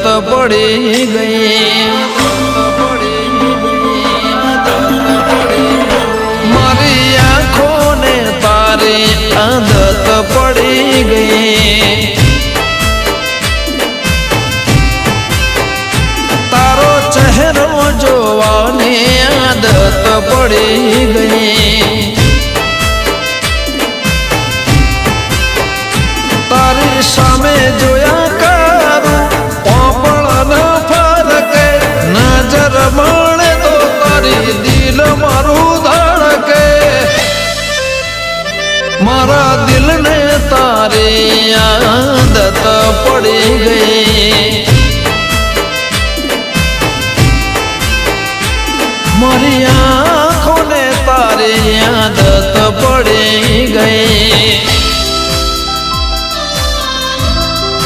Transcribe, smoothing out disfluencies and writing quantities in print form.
પડી ગઈ મારી આંખોને તારી આદત પડી ગઈ તારો ચહેરો જોવાની આદત પડી ગઈ તારી સામે જોયા કરું પોપળ ન ફરકે નજર મળે તો તારી દિલ મારું ધડકે મારા દિલને તારી આદત પડી ગઈ મારી આંખોને તારી આદત પડી ગઈ